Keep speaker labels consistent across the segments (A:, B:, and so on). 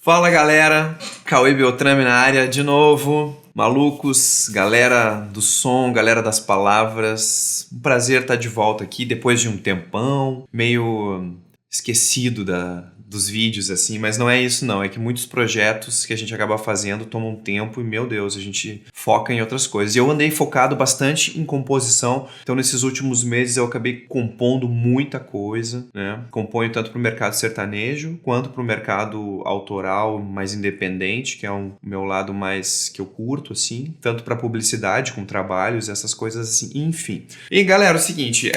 A: Fala galera, Cauê Beltrame na área de novo, malucos, galera do som, galera das palavras, um prazer estar de volta aqui depois de um tempão, meio esquecido dos vídeos assim, mas não é isso não, é que muitos projetos que a gente acaba fazendo tomam tempo e meu Deus, a gente foca em outras coisas. E eu andei focado bastante em composição, então nesses últimos meses eu acabei compondo muita coisa, né? Componho tanto para o mercado sertanejo quanto para o mercado autoral mais independente, que é o meu lado mais que eu curto assim, tanto para publicidade com trabalhos, essas coisas assim, enfim. E galera, é o seguinte,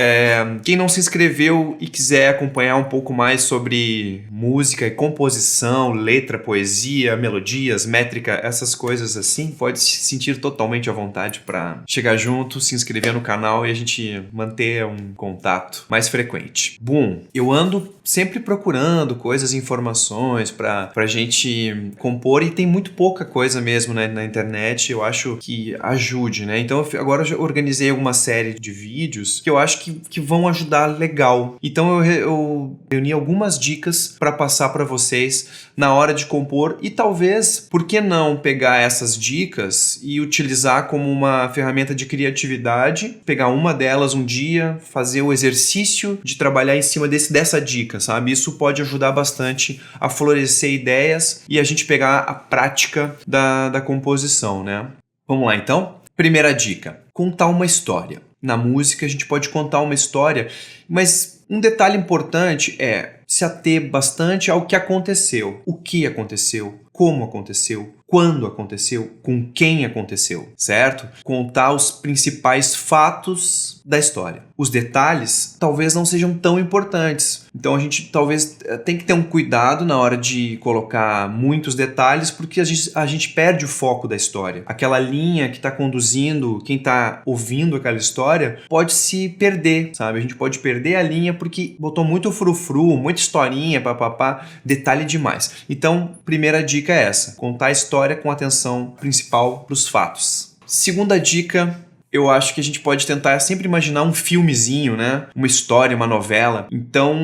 A: quem não se inscreveu e quiser acompanhar um pouco mais sobre música e composição, letra, poesia, melodias, métrica, essas coisas assim, pode se sentir totalmente à vontade para chegar junto, se inscrever no canal e a gente manter um contato mais frequente. Bom, eu ando sempre procurando coisas, informações pra gente compor e tem muito pouca coisa mesmo na internet, eu acho que ajude, né? Então agora eu já organizei uma série de vídeos que eu acho que vão ajudar legal. Então eu reuni algumas dicas para passar para vocês na hora de compor e talvez, por que não pegar essas dicas e utilizar como uma ferramenta de criatividade, pegar uma delas um dia, fazer o exercício de trabalhar em cima dessa dica, sabe? Isso pode ajudar bastante a florescer ideias e a gente pegar a prática da composição, né? Vamos lá então? Primeira dica, contar uma história. Na música a gente pode contar uma história, mas um detalhe importante é se ater bastante ao que aconteceu. O que aconteceu? Como aconteceu? Quando aconteceu? Com quem aconteceu? Certo? Contar os principais fatos da história. Os detalhes talvez não sejam tão importantes. Então a gente talvez tem que ter um cuidado na hora de colocar muitos detalhes porque a gente perde o foco da história. Aquela linha que está conduzindo, quem está ouvindo aquela história, pode se perder, sabe? A gente pode perder a linha porque botou muito frufru, muita historinha, papapá, detalhe demais. Então, primeira dica é essa, contar a história com atenção principal para os fatos. Segunda dica, eu acho que a gente pode tentar sempre imaginar um filmezinho, né? Uma história, uma novela. Então,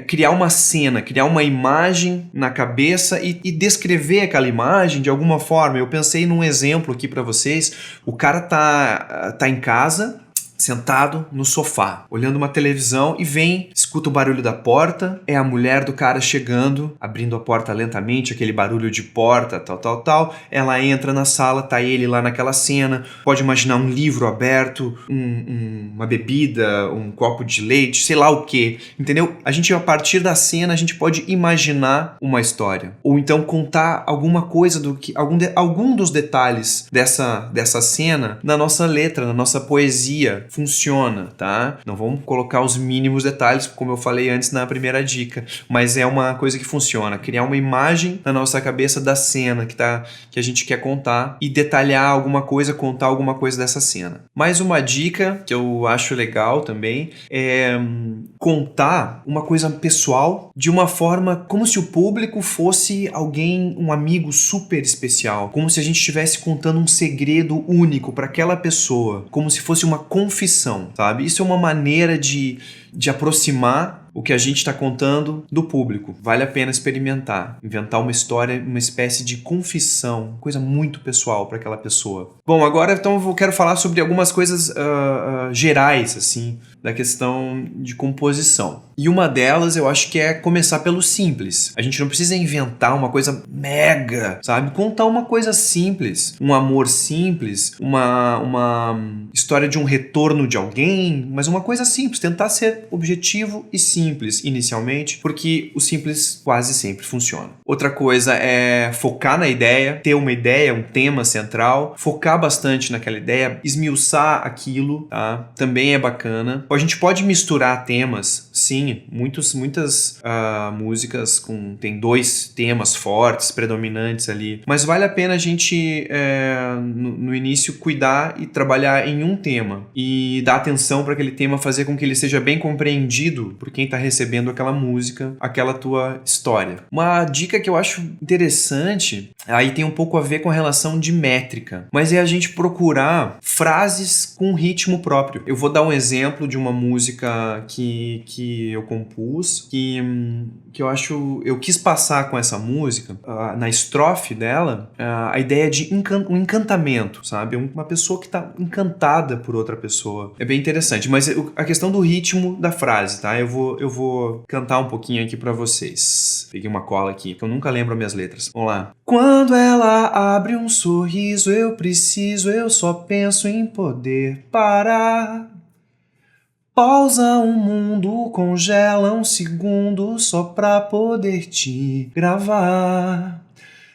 A: criar uma cena, criar uma imagem na cabeça e descrever aquela imagem de alguma forma. Eu pensei num exemplo aqui para vocês. O cara tá em casa, sentado no sofá, olhando uma televisão e escuta o barulho da porta, é a mulher do cara chegando, abrindo a porta lentamente, aquele barulho de porta, tal. Ela entra na sala, tá ele lá naquela cena, pode imaginar um livro aberto, uma bebida, um copo de leite, sei lá o que, entendeu? A partir da cena, a gente pode imaginar uma história. Ou então contar alguma coisa, algum dos detalhes dessa cena na nossa letra, na nossa poesia. Funciona, tá? Não vamos colocar os mínimos detalhes, como eu falei antes na primeira dica, mas é uma coisa que funciona. Criar uma imagem na nossa cabeça da cena que a gente quer contar e detalhar alguma coisa, contar alguma coisa dessa cena. Mais uma dica que eu acho legal também é contar uma coisa pessoal de uma forma como se o público fosse alguém, um amigo super especial, como se a gente estivesse contando um segredo único para aquela pessoa, como se fosse uma confissão, sabe? Isso é uma maneira de aproximar o que a gente está contando do público. Vale a pena experimentar, inventar uma história, uma espécie de confissão, coisa muito pessoal para aquela pessoa. Bom, agora então eu quero falar sobre algumas coisas gerais, assim, da questão de composição. E uma delas eu acho que é começar pelo simples. A gente não precisa inventar uma coisa mega, sabe? Contar uma coisa simples, um amor simples, uma história de um retorno de alguém, mas uma coisa simples, tentar ser objetivo e simples inicialmente, porque o simples quase sempre funciona. Outra coisa é focar na ideia, ter uma ideia, um tema central, focar bastante naquela ideia, esmiuçar aquilo, tá? Também é bacana. A gente pode misturar temas, sim, muitas músicas tem 2 temas fortes, predominantes ali, mas vale a pena a gente no início cuidar e trabalhar em um tema e dar atenção para aquele tema, fazer com que ele seja bem compreendido por quem está recebendo aquela música, aquela tua história. Uma dica que eu acho interessante, aí tem um pouco a ver com a relação de métrica, mas é a gente procurar frases com ritmo próprio. Eu vou dar um exemplo de uma música que que eu compus, que eu acho... Eu quis passar com essa música, na estrofe dela, a ideia de um encantamento, sabe? Uma pessoa que tá encantada por outra pessoa. É bem interessante, mas a questão do ritmo da frase, tá? Eu vou cantar um pouquinho aqui pra vocês. Peguei uma cola aqui, que eu nunca lembro as minhas letras. Vamos lá. Quando ela abre um sorriso, eu só penso em poder parar. Pausa o mundo, congela um segundo só pra poder te gravar.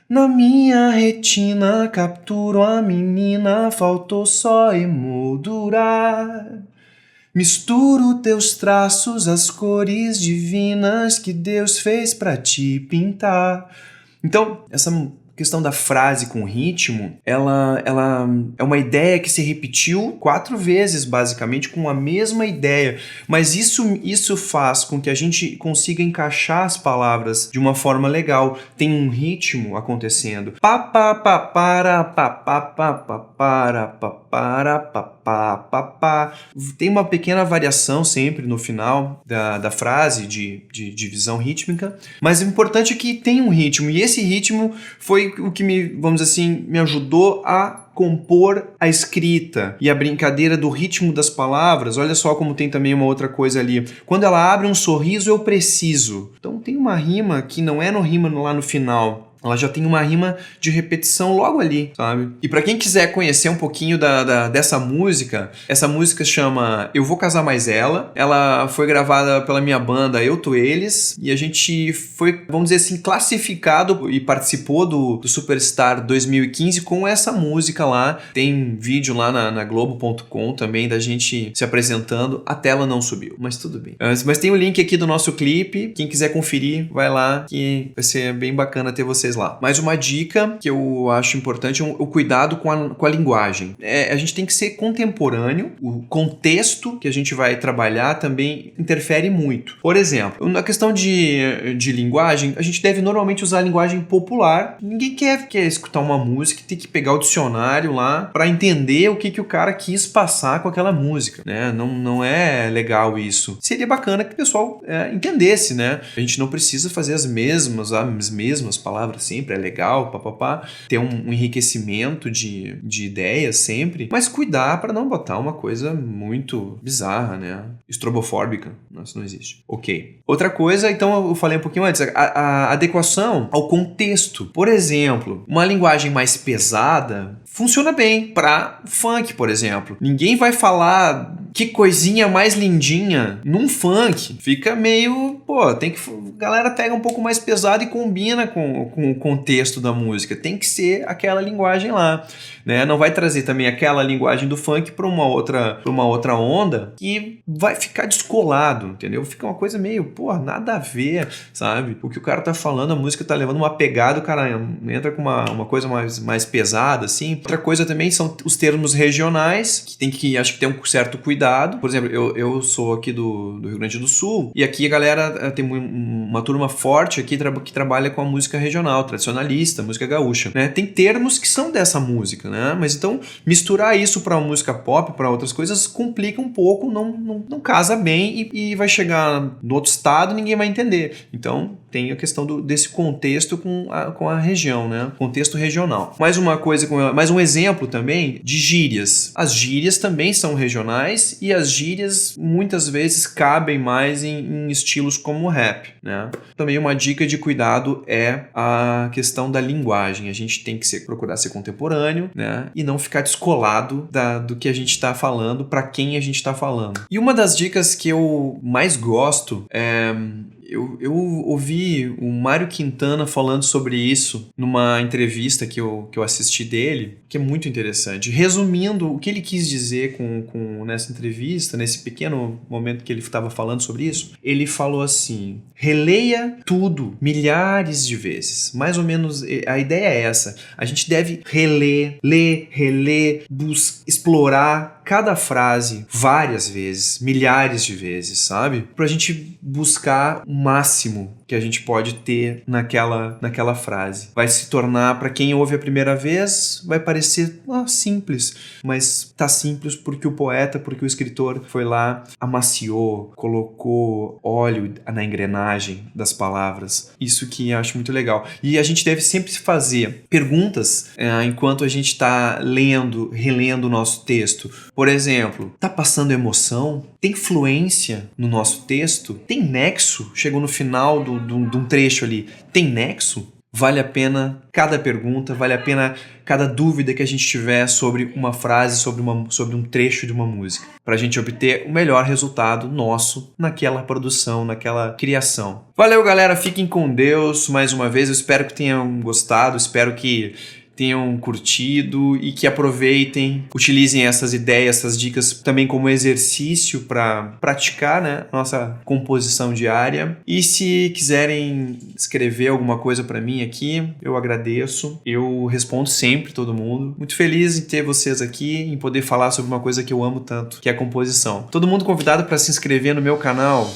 A: Na minha retina capturo a menina, faltou só emoldurar. Misturo teus traços, as cores divinas que Deus fez pra te pintar. Então, essa questão da frase com ritmo, ela é uma ideia que se repetiu 4 vezes, basicamente, com a mesma ideia. Mas isso faz com que a gente consiga encaixar as palavras de uma forma legal. Tem um ritmo acontecendo. Pa pa pa para pa pa pa pa para pa para pa pa pa pa. Tem uma pequena variação sempre no final da frase de divisão rítmica, mas o importante é que tem um ritmo, e esse ritmo foi o que vamos dizer assim, me ajudou a compor a escrita e a brincadeira do ritmo das palavras. Olha só como tem também uma outra coisa ali. Quando ela abre um sorriso, eu preciso. Então tem uma rima que não é no rima lá no final. Ela já tem uma rima de repetição logo ali, sabe? E pra quem quiser conhecer um pouquinho dessa música, essa música chama Eu Vou Casar Mais Ela. Ela foi gravada pela minha banda Eu Tô Eles, e a gente foi, vamos dizer assim, classificado e participou do Superstar 2015 com essa música lá. Tem vídeo lá na Globo.com também da gente se apresentando. A tela não subiu, mas tudo bem. Mas tem o link aqui do nosso clipe. Quem quiser conferir, vai lá, que vai ser bem bacana ter vocês lá. Mais uma dica que eu acho importante é o cuidado com a linguagem. A gente tem que ser contemporâneo, o contexto que a gente vai trabalhar também interfere muito. Por exemplo, na questão de linguagem, a gente deve normalmente usar a linguagem popular. Ninguém quer escutar uma música e tem que pegar o dicionário lá para entender o que o cara quis passar com aquela música, né? Não é legal isso. Seria bacana que o pessoal entendesse, né? A gente não precisa fazer as mesmas palavras sempre, é legal, papapá, ter um enriquecimento de ideias sempre, mas cuidar para não botar uma coisa muito bizarra, né? Estrobofóbica. Nossa, não existe. Ok. Outra coisa, então eu falei um pouquinho antes, a adequação ao contexto. Por exemplo, uma linguagem mais pesada funciona bem para funk, por exemplo. Ninguém vai falar que coisinha mais lindinha num funk. Fica meio, tem que... A galera pega um pouco mais pesado e combina com o contexto da música. Tem que ser aquela linguagem lá, né? Não vai trazer também aquela linguagem do funk para uma outra onda que vai ficar descolado, entendeu? Fica uma coisa meio, nada a ver, sabe? O que o cara tá falando, a música tá levando uma pegada, o cara entra com uma coisa mais pesada, assim. Outra coisa também são os termos regionais, que acho que tem um certo cuidado. Por exemplo, eu sou aqui do Rio Grande do Sul, e aqui a galera tem uma turma forte aqui que trabalha com a música regional, tradicionalista, música gaúcha, né? Tem termos que são dessa música, né? Mas então, misturar isso para uma música pop, para outras coisas, complica um pouco, não casa bem e vai chegar no outro estado e ninguém vai entender. Então, tem a questão desse contexto com a região, né? Contexto regional. Mais uma coisa, mais um exemplo também de gírias. As gírias também são regionais e as gírias muitas vezes cabem mais em estilos como o rap, né? Também uma dica de cuidado é a questão da linguagem. A gente tem que procurar ser contemporâneo, né? E não ficar descolado do que a gente está falando, para quem a gente está falando. E uma das dicas que eu mais gosto é... Eu ouvi o Mário Quintana falando sobre isso numa entrevista que eu assisti dele, que é muito interessante. Resumindo o que ele quis dizer nessa entrevista, nesse pequeno momento que ele estava falando sobre isso, ele falou assim: releia tudo milhares de vezes. Mais ou menos a ideia é essa. A gente deve reler, explorar cada frase várias vezes, milhares de vezes, sabe? Pra gente buscar o máximo que que a gente pode ter naquela frase. Vai se tornar, para quem ouve a primeira vez, vai parecer simples, mas tá simples porque porque o escritor foi lá, amaciou, colocou óleo na engrenagem das palavras. Isso que eu acho muito legal. E a gente deve sempre se fazer perguntas enquanto a gente está relendo o nosso texto. Por exemplo, tá passando emoção? Tem fluência no nosso texto? Tem nexo? Chegou no final de um trecho ali. Tem nexo? Vale a pena cada pergunta, vale a pena cada dúvida que a gente tiver sobre uma frase, sobre um trecho de uma música, para a gente obter o melhor resultado nosso naquela produção, naquela criação. Valeu, galera, fiquem com Deus mais uma vez, eu espero que tenham gostado, espero que tenham curtido e que aproveitem, utilizem essas ideias, essas dicas também como exercício para praticar, né, nossa composição diária. E se quiserem escrever alguma coisa para mim aqui, eu agradeço. Eu respondo sempre todo mundo. Muito feliz em ter vocês aqui, em poder falar sobre uma coisa que eu amo tanto, que é a composição. Todo mundo convidado para se inscrever no meu canal.